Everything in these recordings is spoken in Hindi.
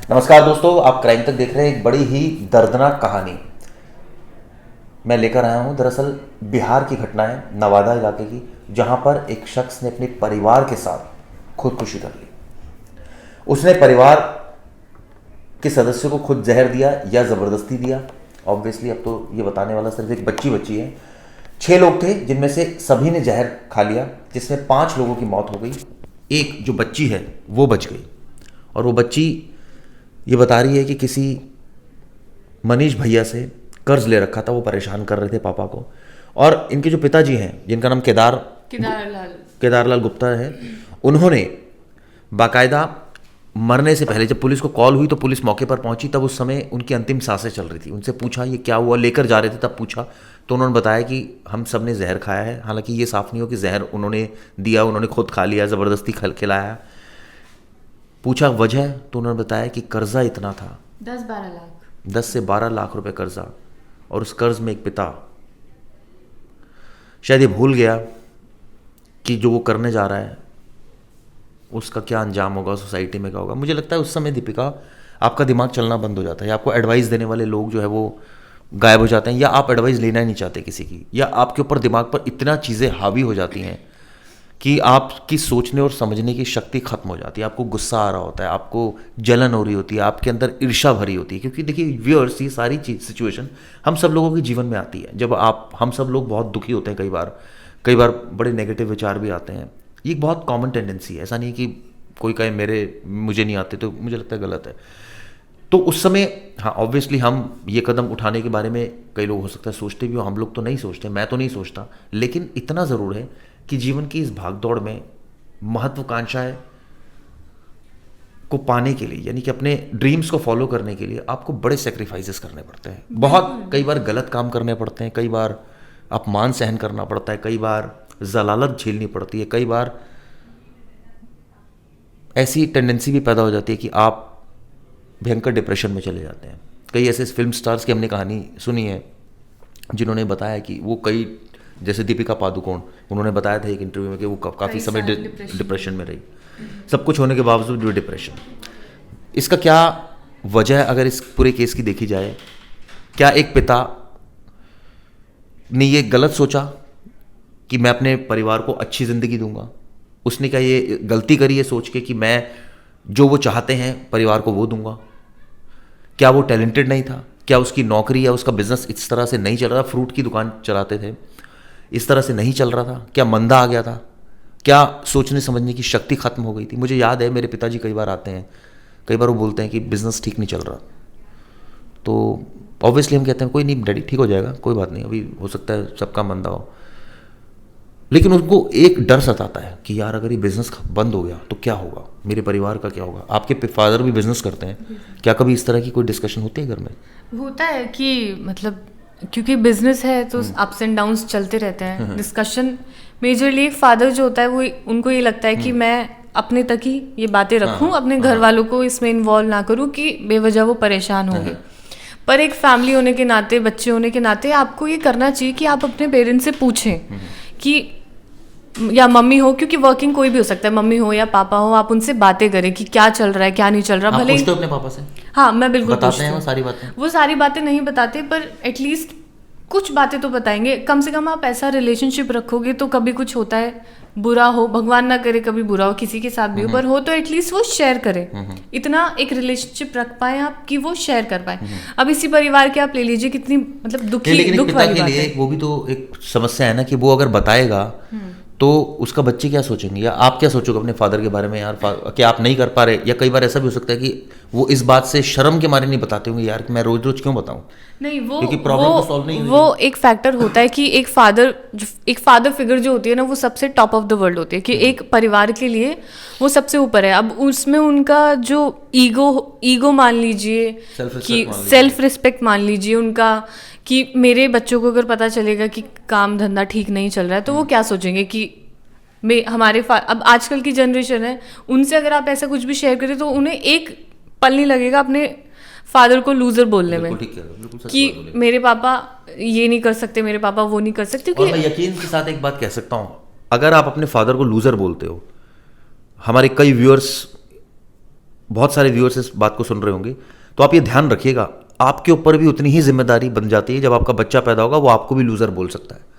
नमस्कार दोस्तों, आप क्राइम तक देख रहे हैं। एक बड़ी ही दर्दनाक कहानी मैं लेकर आया हूं। दरअसल बिहार की घटना है, नवादा इलाके की, जहां पर एक शख्स ने अपने परिवार के साथ खुदकुशी कर ली। उसने परिवार के सदस्यों को खुद जहर दिया या ज़बरदस्ती दिया। ऑब्वियसली अब तो ये बताने वाला सिर्फ एक बच्ची है। 6 लोग थे, जिनमें से सभी ने जहर खा लिया, जिसमें 5 लोगों की मौत हो गई। एक जो बच्ची है वो बच गई, और वो बच्ची ये बता रही है कि किसी मनीष भैया से कर्ज ले रखा था, वो परेशान कर रहे थे पापा को। और इनके जो पिताजी हैं, जिनका नाम केदारलाल गुप्ता है, उन्होंने बाकायदा मरने से पहले, जब पुलिस को कॉल हुई तो पुलिस मौके पर पहुंची, तब उस समय उनकी अंतिम सांसें चल रही थी। उनसे पूछा ये क्या हुआ, लेकर जा रहे थे तब पूछा, तो उन्होंने बताया कि हम सब ने जहर खाया है। हालांकि ये साफ नहीं हो कि जहर उन्होंने दिया, उन्होंने खुद खा लिया, ज़बरदस्ती खिलाया। पूछा वजह, तो उन्होंने बताया कि कर्जा इतना था, 10 से 12 लाख रुपए कर्जा, और उस कर्ज में एक पिता शायद ये भूल गया कि जो वो करने जा रहा है उसका क्या अंजाम होगा, सोसाइटी में क्या होगा। मुझे लगता है उस समय दीपिका आपका दिमाग चलना बंद हो जाता है, आपको एडवाइस देने वाले लोग जो है वो गायब हो जाते हैं, या आप एडवाइस लेना ही नहीं चाहते किसी की, या आपके ऊपर दिमाग पर इतना चीज़ें हावी हो जाती हैं कि आपकी सोचने और समझने की शक्ति खत्म हो जाती है। आपको गुस्सा आ रहा होता है, आपको जलन हो रही होती है, आपके अंदर ईर्ष्या भरी होती है। क्योंकि देखिए व्यूअर्स, ये सारी चीज सिचुएशन हम सब लोगों के जीवन में आती है। जब हम सब लोग बहुत दुखी होते हैं, कई बार बड़े नेगेटिव विचार भी आते हैं। ये एक बहुत कॉमन टेंडेंसी है। ऐसा नहीं कि कोई कहे मुझे नहीं आते, तो मुझे लगता है गलत है। तो उस समय हाँ, ऑब्वियसली हम ये कदम उठाने के बारे में कई लोग हो सकता है सोचते भी हो, हम लोग तो नहीं सोचते, मैं तो नहीं सोचता। लेकिन इतना ज़रूर है कि जीवन की इस भागदौड़ में महत्वाकांक्षाएं को पाने के लिए, यानी कि अपने ड्रीम्स को फॉलो करने के लिए, आपको बड़े सेक्रीफाइसेस करने पड़ते हैं। बहुत कई बार गलत काम करने पड़ते हैं, कई बार अपमान सहन करना पड़ता है, कई बार जलालत झेलनी पड़ती है, कई बार ऐसी टेंडेंसी भी पैदा हो जाती है कि आप भयंकर डिप्रेशन में चले जाते हैं। कई ऐसे फिल्म स्टार्स की हमने कहानी सुनी है जिन्होंने बताया कि वो कई, जैसे दीपिका पादुकोण, उन्होंने बताया था एक इंटरव्यू में कि वो काफ़ी समय डिप्रेशन में रही, सब कुछ होने के बावजूद भी डिप्रेशन। इसका क्या वजह है अगर इस पूरे केस की देखी जाए? क्या एक पिता ने ये गलत सोचा कि मैं अपने परिवार को अच्छी ज़िंदगी दूंगा? उसने क्या ये गलती करी है सोच के कि मैं जो वो चाहते हैं परिवार को वो दूंगा? क्या वो टैलेंटेड नहीं था? क्या उसकी नौकरी या उसका बिजनेस इस तरह से नहीं चल रहा था? फ्रूट की दुकान चलाते थे, इस तरह से नहीं चल रहा था? क्या मंदा आ गया था? क्या सोचने समझने की शक्ति खत्म हो गई थी? मुझे याद है मेरे पिताजी कई बार आते हैं, कई बार वो बोलते हैं कि बिजनेस ठीक नहीं चल रहा, तो ऑब्वियसली हम कहते हैं कोई नहीं डैडी, ठीक हो जाएगा, कोई बात नहीं, अभी हो सकता है सबका मंदा हो। लेकिन उनको एक डर सताता है कि यार अगर ये बिजनेस बंद हो गया तो क्या होगा, मेरे परिवार का क्या होगा? आपके फादर भी बिजनेस करते हैं, क्या कभी इस तरह की कोई डिस्कशन होती है घर में? होता है कि मतलब क्योंकि बिजनेस है तो अप्स एंड डाउन्स चलते रहते हैं। डिस्कशन मेजरली फादर जो होता है वो, उनको ये लगता है कि मैं अपने तक ही ये बातें रखूं, अपने घर वालों को इसमें इन्वॉल्व ना करूं कि बेवजह वो परेशान होंगे। पर एक फैमिली होने के नाते, बच्चे होने के नाते आपको ये करना चाहिए कि आप अपने पेरेंट्स से पूछें कि, या मम्मी हो, क्योंकि वर्किंग कोई भी हो सकता है, मम्मी हो या पापा हो, आप उनसे बातें करें कि क्या चल रहा है क्या नहीं चल रहा। भले पूछते हो अपने पापा से? हाँ, मैं बिल्कुल बताते हैं वो सारी बातें नहीं बताते, पर एटलीस्ट कुछ बातें तो बताएंगे। कम से कम आप ऐसा रिलेशनशिप रखोगे तो कभी कुछ होता है, बुरा हो, भगवान ना करे कभी बुरा हो किसी के साथ भी हो, पर हो तो एटलीस्ट वो शेयर करे। इतना एक रिलेशनशिप रख पाए आप कि वो शेयर कर पाए। अब इसी परिवार के आप ले लीजिए, कितनी मतलब दुख वाली बात है। वो भी तो एक समस्या है ना कि वो अगर बताएगा तो उसका बच्चे क्या सोचेंगे, या आप क्या सोचोगे अपने फादर के बारे में? यार क्या आप नहीं कर पा रहे? या कई बार ऐसा भी हो सकता है कि वो इस बात से शर्म के मारे नहीं बताते होंगे, यार कि मैं रोज रोज क्यों बताऊं? नहीं, क्योंकि प्रॉब्लम तो सॉल्व नहीं हुई। वो एक फैक्टर होता है कि एक फादर फिगर जो होती है ना, वो सबसे टॉप ऑफ द वर्ल्ड होती है, कि एक परिवार के लिए वो सबसे ऊपर है। अब उसमें उनका जो ईगो मान लीजिए, कि सेल्फ रिस्पेक्ट मान लीजिए उनका, कि मेरे बच्चों को अगर पता चलेगा कि काम धंधा ठीक नहीं चल रहा है तो वो क्या सोचेंगे कि अब आजकल की जनरेशन है, उनसे अगर आप ऐसा कुछ भी शेयर करें तो उन्हें एक पल नहीं लगेगा अपने फादर को लूजर बोलने में, कि मेरे पापा ये नहीं कर सकते, मेरे पापा वो नहीं कर सकते। और मैं यकीन के साथ एक बात कह सकता हूँ, अगर आप अपने फादर को लूजर बोलते हो, हमारे कई व्यूअर्स बहुत सारे व्यूअर्स इस बात को सुन रहे होंगे, तो आप ये ध्यान रखिएगा, आपके ऊपर भी उतनी ही जिम्मेदारी बन जाती है। जब आपका बच्चा पैदा होगा वो आपको भी लूजर बोल सकता है।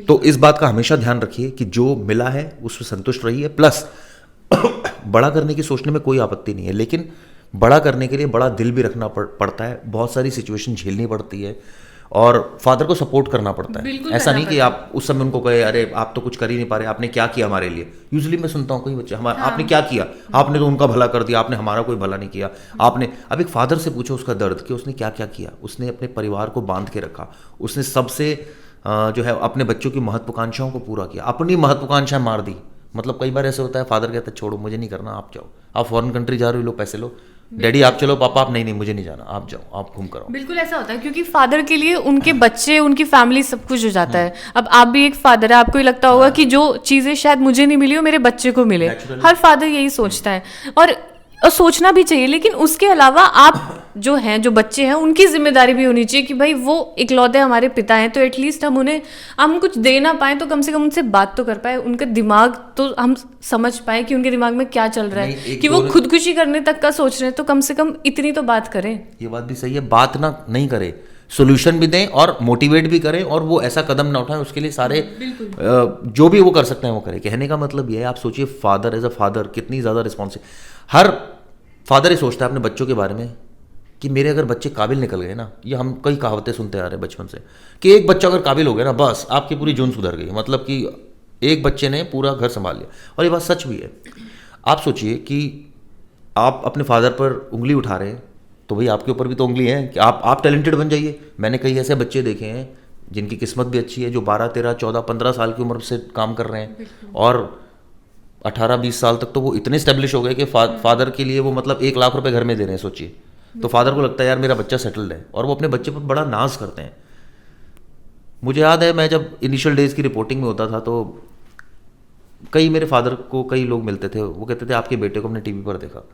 तो इस बात का हमेशा ध्यान रखिए कि जो मिला है उससे संतुष्ट रहिए। प्लस बड़ा करने की सोचने में कोई आपत्ति नहीं है, लेकिन बड़ा करने के लिए बड़ा दिल भी रखना पड़ता है, बहुत सारी सिचुएशन झेलनी पड़ती है और फादर को सपोर्ट करना पड़ता है। ऐसा नहीं कि आप उस समय उनको कहे अरे आप तो कुछ कर ही नहीं पा रहे, आपने क्या किया हमारे लिए। यूजुअली मैं सुनता हूँ कई बच्चे आपने क्या किया, आपने तो उनका भला कर दिया, आपने हमारा कोई भला नहीं किया। आपने अब एक फादर से पूछो उसका दर्द कि उसने क्या क्या किया। उसने अपने परिवार को बांध के रखा, उसने सबसे जो है अपने बच्चों की महत्वाकांक्षाओं को पूरा किया, अपनी महत्वाकांक्षाएं मार दी। मतलब कई बार ऐसे होता है फादर कहता है छोड़ो मुझे नहीं करना, आप जाओ, आप फॉरेन कंट्री जा रहे हो, लो पैसे लो, डैडी आप चलो, पापा आप नहीं मुझे नहीं जाना, आप जाओ, आप घूम कर आओ। बिल्कुल ऐसा होता है, क्योंकि फादर के लिए उनके बच्चे, उनकी फैमिली सब कुछ हो जाता है। अब आप भी एक फादर है, आपको ये लगता होगा कि जो चीजें शायद मुझे नहीं मिली हो मेरे बच्चे को मिले। हर फादर यही सोचता है और सोचना भी चाहिए, लेकिन उसके अलावा आप जो हैं, जो बच्चे हैं, उनकी जिम्मेदारी भी होनी चाहिए कि भाई वो इकलौते हमारे पिता हैं, तो एटलीस्ट हम कुछ दे ना पाए तो कम से कम उनसे बात तो कर पाए, उनका दिमाग तो हम समझ पाए कि उनके दिमाग में क्या चल रहा है, कि वो खुदकुशी करने तक का सोच रहे हैं, तो कम से कम इतनी तो बात करें। ये बात भी सही है, बात ना नहीं करें, सोल्यूशन भी दें और मोटिवेट भी करें, और वो ऐसा कदम ना उठाएं उसके लिए सारे जो भी वो कर सकते हैं वो करें। कहने का मतलब ये है, आप सोचिए फादर एज अ फादर कितनी ज़्यादा रिस्पॉन्सिव। हर फादर ही सोचता है अपने बच्चों के बारे में कि मेरे अगर बच्चे काबिल निकल गए ना, ये हम कई कहावतें सुनते आ रहे हैं बचपन से कि एक बच्चा अगर काबिल हो गया ना बस आपकी पूरी जून सुधर गई, मतलब कि एक बच्चे ने पूरा घर संभाल लिया। और ये बात सच भी है। आप सोचिए कि आप अपने फादर पर उंगली उठा रहे हैं तो भाई आपके ऊपर भी तो उंगली है कि आप टैलेंटेड बन जाइए। मैंने कई ऐसे बच्चे देखे हैं जिनकी किस्मत भी अच्छी है, जो 12, 13, 14, 15 साल की उम्र से काम कर रहे हैं और 18-20 साल तक तो वो इतने स्टेब्लिश हो गए कि फादर के लिए वो मतलब 1 लाख रुपए घर में दे रहे हैं। सोचिए, तो फादर को लगता है यार मेरा बच्चा सेटल्ड है, और वो अपने बच्चे पर बड़ा नाज करते हैं। मुझे याद है मैं जब इनिशियल डेज की रिपोर्टिंग में होता था तो कई मेरे फादर को कई लोग मिलते थे, वो कहते थे आपके बेटे को हमने टीवी पर देखा,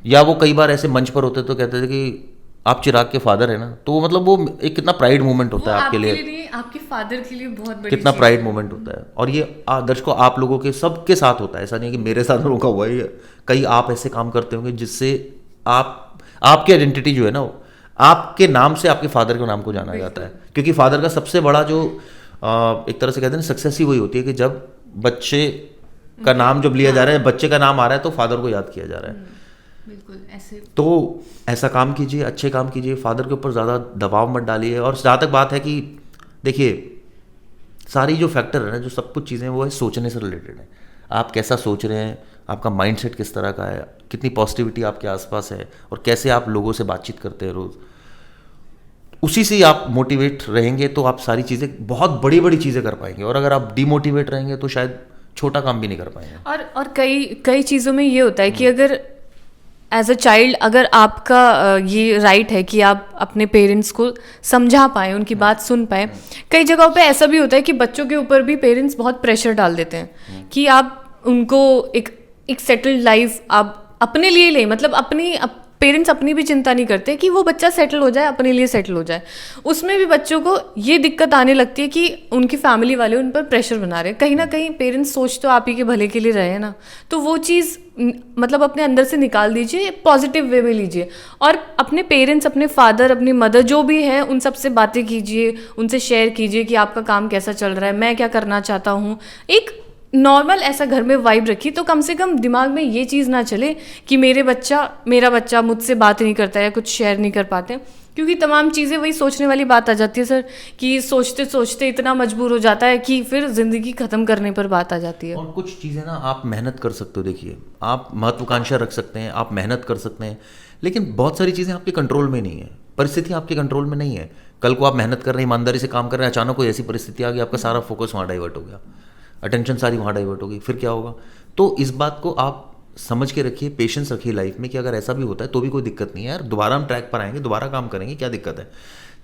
या वो कई बार ऐसे मंच पर होते तो कहते थे कि आप चिराग के फादर है ना। तो वो मतलब वो एक कितना प्राइड मोमेंट होता है आपके लिए, आपके फादर के लिए बहुत बड़ी कितना प्राइड मोमेंट होता है। और ये दर्शकों आप लोगों के सबके साथ होता है, ऐसा नहीं है कि मेरे साथ रोका हुआ है। कई आप ऐसे काम करते होंगे जिससे आपकी आइडेंटिटी जो है ना, आपके नाम से आपके फादर के नाम को जाना जाता है। क्योंकि फादर का सबसे बड़ा जो एक तरह से कहते हैं सक्सेस ही वही होती है कि जब बच्चे का नाम जब लिया जा रहा है, बच्चे का नाम आ रहा है तो फादर को याद किया जा रहा है। बिल्कुल ऐसे। तो ऐसा काम कीजिए, अच्छे काम कीजिए, फादर के ऊपर ज़्यादा दबाव मत डालिए। और जहाँ तक बात है कि देखिए सारी जो फैक्टर है ना, जो सब कुछ चीज़ें वो है सोचने से रिलेटेड है। आप कैसा सोच रहे हैं, आपका माइंडसेट किस तरह का है, कितनी पॉजिटिविटी आपके आसपास है, और कैसे आप लोगों से बातचीत करते हैं रोज़, उसी से आप मोटिवेट रहेंगे तो आप सारी चीज़ें, बहुत बड़ी बड़ी चीज़ें कर पाएंगे। और अगर आप डिमोटिवेट रहेंगे तो शायद छोटा काम भी नहीं कर पाएंगे। और कई चीज़ों में ये होता है कि अगर एज अ चाइल्ड अगर आपका ये राइट है कि आप अपने पेरेंट्स को समझा पाए, उनकी बात सुन पाए। कई जगहों पे ऐसा भी होता है कि बच्चों के ऊपर भी पेरेंट्स बहुत प्रेशर डाल देते हैं कि आप उनको एक सेटल्ड लाइफ आप अपने लिए लें, मतलब पेरेंट्स अपनी भी चिंता नहीं करते कि वो बच्चा सेटल हो जाए, अपने लिए सेटल हो जाए। उसमें भी बच्चों को ये दिक्कत आने लगती है कि उनकी फैमिली वाले उन पर प्रेशर बना रहे हैं। कहीं ना कहीं पेरेंट्स सोच तो आप ही के भले के लिए रहे हैं ना, तो वो चीज़ मतलब अपने अंदर से निकाल दीजिए, पॉजिटिव वे में लीजिए, और अपने पेरेंट्स, अपने फादर, अपनी मदर जो भी हैं उन सबसे बातें कीजिए, उनसे शेयर कीजिए कि आपका काम कैसा चल रहा है, मैं क्या करना चाहता हूँ। एक नॉर्मल ऐसा घर में वाइब रखी तो कम से कम दिमाग में ये चीज़ ना चले कि मेरा बच्चा मुझसे बात नहीं करता है, कुछ शेयर नहीं कर पाते। क्योंकि तमाम चीज़ें वही सोचने वाली बात आ जाती है सर, कि सोचते सोचते इतना मजबूर हो जाता है कि फिर ज़िंदगी ख़त्म करने पर बात आ जाती है। और कुछ चीज़ें ना आप मेहनत कर सकते हो। देखिए आप महत्वाकांक्षा रख सकते हैं, आप मेहनत कर सकते हैं, लेकिन बहुत सारी चीज़ें आपके कंट्रोल में नहीं है, परिस्थिति आपके कंट्रोल में नहीं है। कल को आप मेहनत कर रहे हैं, ईमानदारी से काम कर रहे हैं, अचानक कोई ऐसी परिस्थिति आ गई, आपका सारा फोकस वहाँ डाइवर्ट हो गया, अटेंशन सारी वहाँ डाइवर्ट हो गई, फिर क्या होगा। तो इस बात को आप समझ के रखिए, पेशेंस रखिए लाइफ में कि अगर ऐसा भी होता है तो भी कोई दिक्कत नहीं है यार, दोबारा हम ट्रैक पर आएंगे, दोबारा काम करेंगे, क्या दिक्कत है।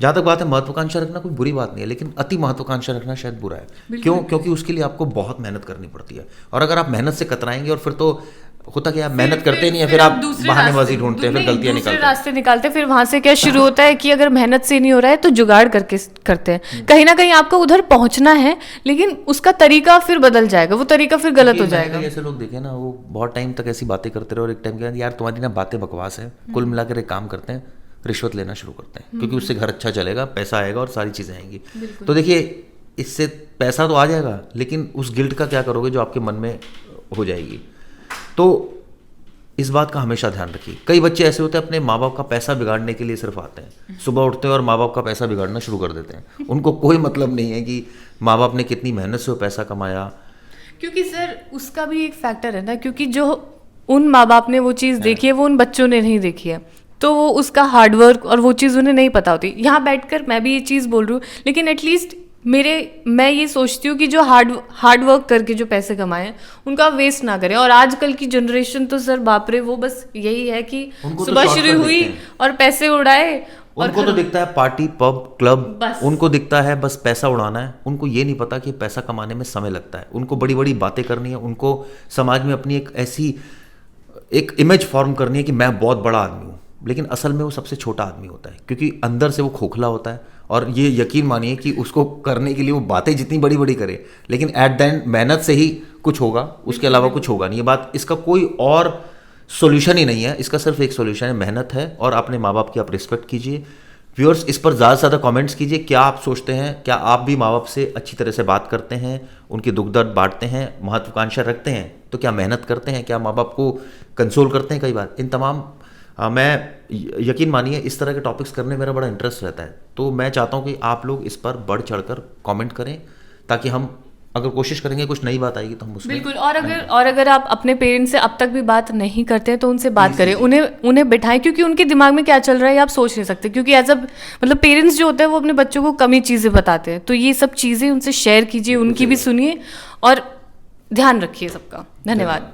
जहाँ तक बात है महत्वाकांक्षा रखना कोई बुरी बात नहीं है, लेकिन अति महत्वाकांक्षा रखना शायद बुरा है। क्यों? क्योंकि उसके लिए आपको बहुत मेहनत करनी पड़ती है, और अगर आप मेहनत से कतराएंगे और फिर तो होता क्या, मेहनत करते नहीं है, फिर आप बहानेबाजी ढूंढते हैं, फिर गलतियां दूसरे निकालते हैं। रास्ते निकालते हैं। फिर वहां से क्या शुरू होता है कि अगर मेहनत से नहीं हो रहा है तो जुगाड़ करके करते हैं। कहीं ना कहीं आपको उधर पहुंचना है, लेकिन उसका तरीका फिर बदल जाएगा, वो तरीका फिर गलत हो जाएगा। ऐसे लोग देखे ना, वो बहुत टाइम तक ऐसी बातें करते रहे और एक टाइम के बाद यार तुम्हारी ना बातें बकवास है, कुल मिलाकर एक काम करते हैं, रिश्वत लेना शुरू करते हैं, क्योंकि उससे घर अच्छा चलेगा, पैसा आएगा और सारी चीज़ें आएंगी। तो देखिए, इससे पैसा तो आ जाएगा, लेकिन उस गिल्ट का क्या करोगे जो आपके मन में हो जाएगी। तो इस बात का हमेशा ध्यान रखिए। कई बच्चे ऐसे होते हैं अपने माँ बाप का पैसा बिगाड़ने के लिए सिर्फ आते हैं, सुबह उठते हैं और माँ बाप का पैसा बिगाड़ना शुरू कर देते हैं। उनको कोई मतलब नहीं है कि माँ बाप ने कितनी मेहनत से वो पैसा कमाया। क्योंकि सर उसका भी एक फैक्टर है ना, क्योंकि जो उन माँ बाप ने वो चीज़ देखी है वो उन बच्चों ने नहीं देखी है, तो वो उसका हार्डवर्क और वो चीज़ उन्हें नहीं पता होती। यहाँ बैठकर मैं भी ये चीज़ बोल रही हूँ, लेकिन एटलीस्ट मैं ये सोचती हूँ कि जो हार्ड वर्क करके जो पैसे कमाए हैं उनका वेस्ट ना करें। और आजकल की जनरेशन तो सर बाप रे, वो बस यही है कि सुबह शुरू हुई और पैसे उड़ाए। उनको तो दिखता है पार्टी, पब, क्लब, उनको दिखता है बस पैसा उड़ाना है। उनको ये नहीं पता कि पैसा कमाने में समय लगता है, उनको बड़ी बड़ी बातें करनी है, उनको समाज में अपनी एक ऐसी एक इमेज फॉर्म करनी है कि मैं बहुत बड़ा आदमी हूँ, लेकिन असल में वो सबसे छोटा आदमी होता है, क्योंकि अंदर से वो खोखला होता है। और ये यकीन मानिए कि उसको करने के लिए वो बातें जितनी बड़ी बड़ी करे, लेकिन एट द एंड मेहनत से ही कुछ होगा, उसके अलावा कुछ होगा नहीं। ये बात, इसका कोई और सॉल्यूशन ही नहीं है, इसका सिर्फ एक सॉल्यूशन है, मेहनत है। और अपने माँ बाप की आप रिस्पेक्ट कीजिए। व्यूअर्स, इस पर ज़्यादा से ज़्यादा कमेंट्स कीजिए। क्या आप सोचते हैं, क्या आप भी माँ बाप से अच्छी तरह से बात करते हैं, उनके दुख दर्द बांटते हैं, महत्वाकांक्षा रखते हैं, तो क्या मेहनत करते हैं, क्या माँ बाप को कंसोल करते हैं? कई बार इन तमाम मैं यकीन मानिए इस तरह के टॉपिक्स करने में मेरा बड़ा इंटरेस्ट रहता है, तो मैं चाहता हूँ कि आप लोग इस पर बढ़ चढ़कर कमेंट करें, ताकि हम अगर कोशिश करेंगे कुछ नई बात आएगी तो हम उसमें बिल्कुल। और अगर आप अपने पेरेंट्स से अब तक भी बात नहीं करते हैं तो उनसे बात करें, उन्हें बिठाएं, क्योंकि उनके दिमाग में क्या चल रहा है आप सोच नहीं सकते। क्योंकि एज अ मतलब पेरेंट्स जो होते हैं वो अपने बच्चों को कम ही चीज़ें बताते हैं, तो ये सब चीज़ें उनसे शेयर कीजिए, उनकी भी सुनिए और ध्यान रखिए सबका। धन्यवाद।